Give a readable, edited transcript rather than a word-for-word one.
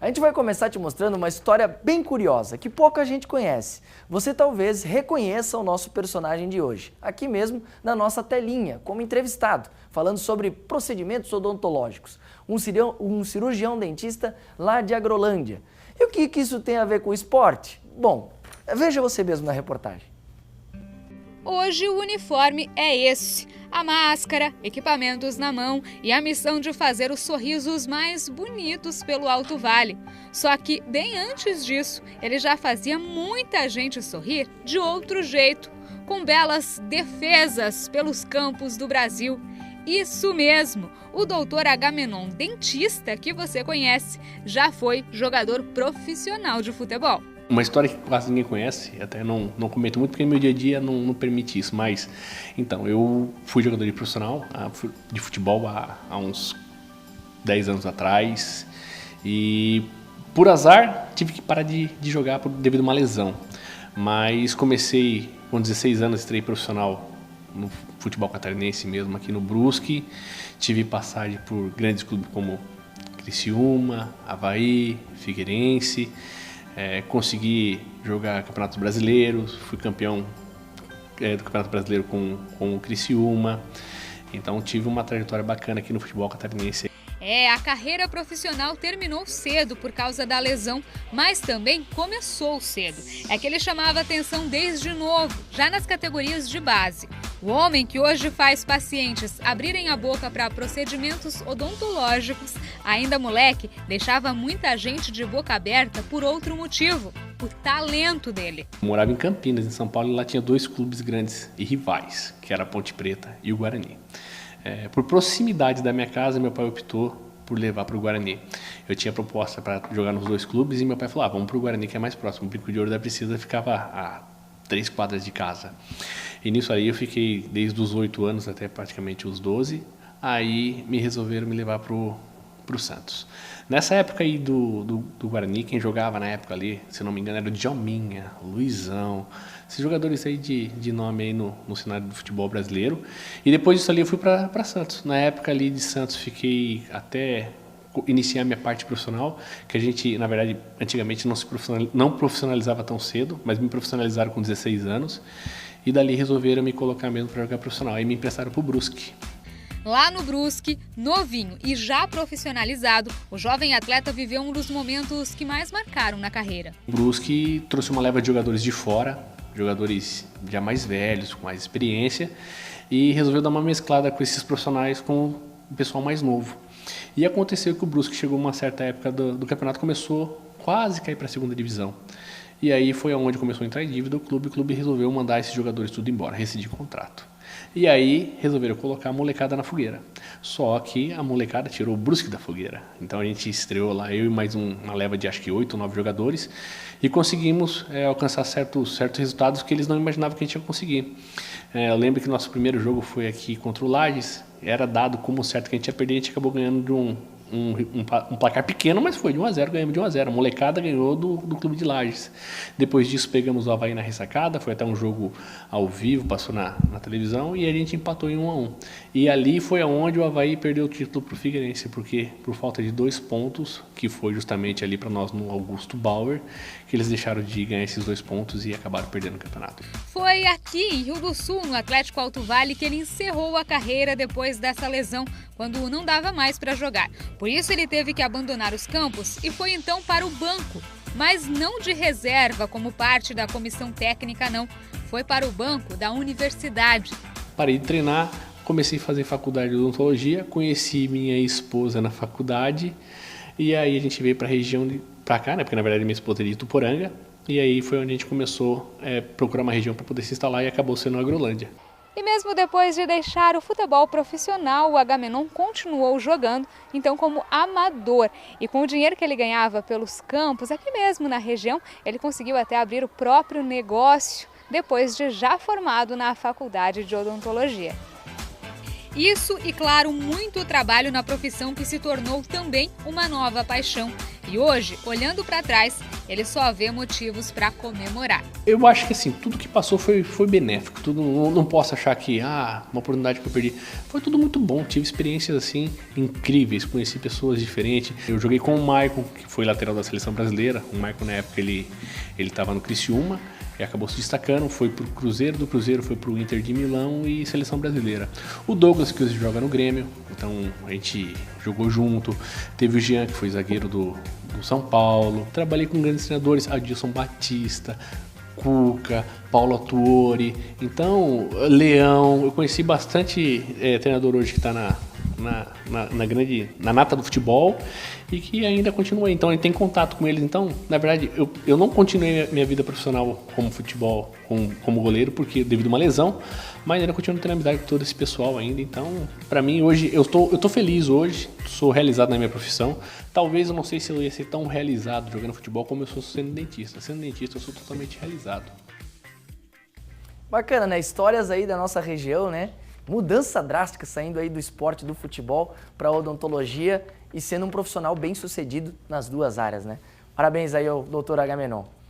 A gente vai começar te mostrando uma história bem curiosa, que pouca gente conhece. Você talvez reconheça o nosso personagem de hoje, aqui mesmo na nossa telinha, como entrevistado, falando sobre procedimentos odontológicos. Um cirurgião dentista lá de Agrolândia. E o que isso tem a ver com esporte? Bom, veja você mesmo na reportagem. Hoje o uniforme é esse, a máscara, equipamentos na mão e a missão de fazer os sorrisos mais bonitos pelo Alto Vale. Só que bem antes disso, ele já fazia muita gente sorrir de outro jeito, com belas defesas pelos campos do Brasil. Isso mesmo, o Dr. Agamenon, dentista que você conhece, já foi jogador profissional de futebol. Uma história que quase ninguém conhece, até não comento muito porque meu dia a dia não permite isso, mas então, eu fui jogador de profissional de futebol há uns 10 anos atrás e por azar tive que parar de jogar devido a uma lesão, mas comecei com 16 anos, estreiei profissional no futebol catarinense mesmo, aqui no Brusque, tive passagem por grandes clubes como Criciúma, Avaí, Figueirense. Consegui jogar campeonatos brasileiros, fui campeão do Campeonato Brasileiro com o Criciúma, então tive uma trajetória bacana aqui no futebol catarinense. A carreira profissional terminou cedo por causa da lesão, mas também começou cedo. É que ele chamava atenção desde novo, já nas categorias de base. O homem que hoje faz pacientes abrirem a boca para procedimentos odontológicos, ainda moleque, deixava muita gente de boca aberta por outro motivo, o talento dele. Eu morava em Campinas, em São Paulo, e lá tinha 2 clubes grandes e rivais, que era a Ponte Preta e o Guarani. Por proximidade da minha casa, meu pai optou por levar para o Guarani. Eu tinha proposta para jogar nos 2 clubes e meu pai falou, vamos para o Guarani que é mais próximo. O Brinco de Ouro da Precisa ficava a 3 quadras de casa. E nisso aí eu fiquei desde os 8 anos até praticamente os 12. Aí me resolveram me levar para o Santos. Nessa época aí do Guarani, quem jogava na época ali, se não me engano, era o Djalminha, Luizão, esses jogadores aí de nome aí no cenário do futebol brasileiro. E depois disso ali eu fui para Santos. Na época ali de Santos fiquei até iniciar minha parte profissional, que a gente, na verdade, antigamente não profissionalizava tão cedo, mas me profissionalizaram com 16 anos. E dali resolveram me colocar mesmo para jogar profissional. Aí me emprestaram para o Brusque. Lá no Brusque, novinho e já profissionalizado, o jovem atleta viveu um dos momentos que mais marcaram na carreira. O Brusque trouxe uma leva de jogadores de fora, jogadores já mais velhos, com mais experiência, e resolveu dar uma mesclada com esses profissionais com o pessoal mais novo. E aconteceu que o Brusque chegou uma certa época do campeonato, começou quase a cair para a 2ª divisão. E aí foi onde começou a entrar em dívida o clube resolveu mandar esses jogadores tudo embora, rescindir contrato. E aí resolveram colocar a molecada na fogueira. Só que a molecada tirou o Brusque da fogueira. Então a gente estreou lá, eu e mais uma leva de acho que 8 ou 9 jogadores, e conseguimos alcançar certos resultados que eles não imaginavam que a gente ia conseguir. Eu lembro que nosso primeiro jogo foi aqui contra o Lages, era dado como certo que a gente ia perder, a gente acabou ganhando de um placar pequeno, mas foi de 1-0, ganhamos de 1-0. A molecada ganhou do clube de Lages. Depois disso pegamos o Avaí na ressacada, foi até um jogo ao vivo, passou na televisão e a gente empatou em 1-1. E ali foi aonde o Avaí perdeu o título para o Figueirense, porque por falta de 2 pontos, que foi justamente ali para nós no Augusto Bauer, que eles deixaram de ganhar esses 2 pontos e acabaram perdendo o campeonato. Foi aqui em Rio do Sul, no Atlético Alto Vale, que ele encerrou a carreira depois dessa lesão, quando não dava mais para jogar. Por isso ele teve que abandonar os campos e foi então para o banco, mas não de reserva como parte da comissão técnica não, foi para o banco da universidade. Parei de treinar, comecei a fazer faculdade de odontologia, conheci minha esposa na faculdade e aí a gente veio para a região, para cá, né, porque na verdade minha esposa é de Ituporanga, e aí foi onde a gente começou a procurar uma região para poder se instalar e acabou sendo a Agrolândia. E mesmo depois de deixar o futebol profissional, o Agamenon continuou jogando, então como amador. E com o dinheiro que ele ganhava pelos campos, aqui mesmo na região, ele conseguiu até abrir o próprio negócio, depois de já formado na faculdade de odontologia. Isso e, claro, muito trabalho na profissão que se tornou também uma nova paixão. E hoje, olhando para trás, ele só vê motivos para comemorar. Eu acho que assim, tudo que passou foi benéfico. Tudo, não posso achar que, uma oportunidade que eu perdi. Foi tudo muito bom, tive experiências assim incríveis, conheci pessoas diferentes. Eu joguei com o Maicon, que foi lateral da seleção brasileira. O Maicon na época ele estava no Criciúma e acabou se destacando, foi pro Cruzeiro, do Cruzeiro foi pro Inter de Milão e seleção brasileira. O Douglas, que hoje joga no Grêmio, então a gente jogou junto. Teve o Jean, que foi zagueiro do São Paulo. Trabalhei com grandes treinadores, Adilson Batista, Cuca, Paulo Autuori, então Leão. Eu conheci bastante treinador hoje que está na nata do futebol e que ainda continua aí. Então ele tem contato com eles. Então, na verdade, eu não continuei minha vida profissional como futebol, como goleiro, porque devido a uma lesão, mas ainda continuo tendo amizade com todo esse pessoal ainda. Então, para mim hoje, eu tô feliz hoje, sou realizado na minha profissão. Talvez eu não sei se eu ia ser tão realizado jogando futebol como eu sou sendo dentista. Sendo dentista, eu sou totalmente realizado. Bacana, né? Histórias aí da nossa região, né? Mudança drástica saindo aí do esporte, do futebol para a odontologia e sendo um profissional bem sucedido nas duas áreas, né? Parabéns aí ao Dr. Agamenon.